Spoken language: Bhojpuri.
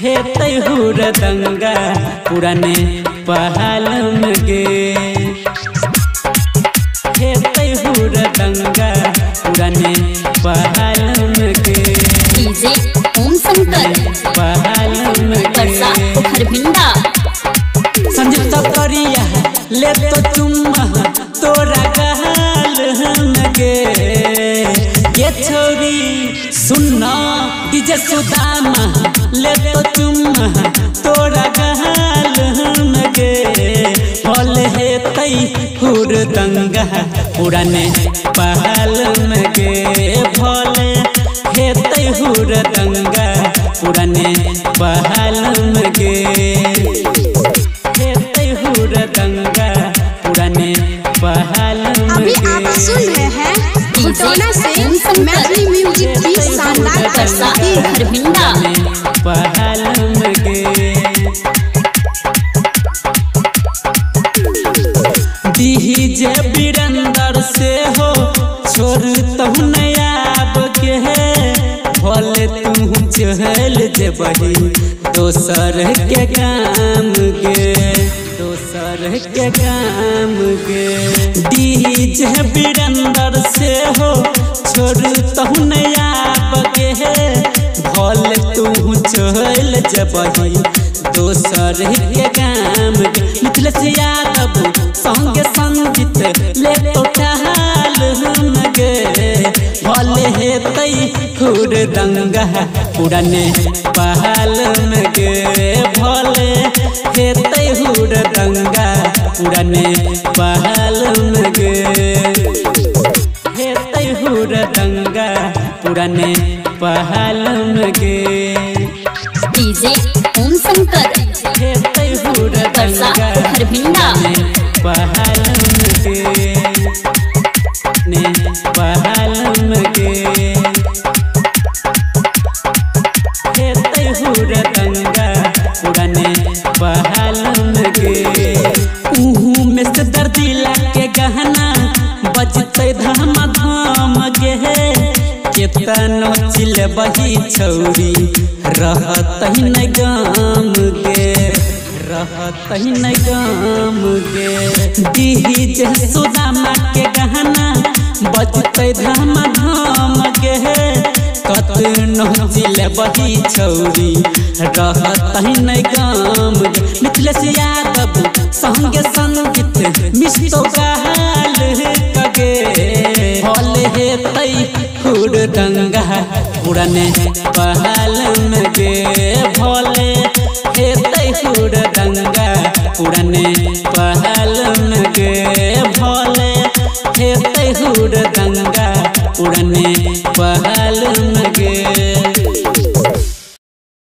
हे तैहुर दंगा पुराने पहाल में गे। हे तैहुर दंगा पुराने पहाल में गे। डीजे ओम शंकर पहाल में परसा खरभिंडा। संजीव सकरिया ले तो चुम्मा तोरा गहाल में गे। ये छोरी सुनना डीजे सुदामा ले तो चुम्मा तोरा गहाल में गे। भले हे तैहुर दंगा पुराने पहाल में गे। भले हे तैहुर दंगा पुराने पहाल में गे। हे तैहुर दंगा पुराने पहाल में गे। अभी आप सुन रहे हैं घुटोना से मैथिली म्यूजिक की शानदार प्रस्तुति खरभिंडा। पहाल में गे। डीजे बीरंदर से हो छोड़ तहु नयाब के है। भले तू चहल जेबही दोसर के काम गे। दोसर के काम गे। डीजे बीरंदर से हो छोड़ तहु नयाब के है। भले तू चहल जेबही दोसर के काम गे। मिथिलेश यादव संगे संगीत ले तो टहाल में गे। भले हे तैहुर दंगा पुराने पहाल में गे। भले हे तैहुर दंगा पुराने पहाल में गे। हे तैहुर दंगा पुराने पहाल में गे। डीजे ओम शंकर हे तैहुर दंगा खरभिंडा। पहाल में गे। ने पहाल में गे। हे तैहुर दंगा पुराने पहाल में गे। उहू में से दर्दी लाके गहना बजते धाम धाम गे। केतनो चिलबही छौरी रहत ही न गाम गे। रहत ही न गाम गे। डीजे सुदामा के गहना बजते धाम धाम गे। कतनो चिलबही छौरी रहत ही न गाम गे। मिथिलेश यादव संगे संगीत मिस्तो गहाल कगे। भले हे तैहुर दंगा पुराने पहाल में गे। भले हे तैहुर दंगा पुराने पहाल में गे। भले हे तैहुर दंगा पुराने पहाल में गे।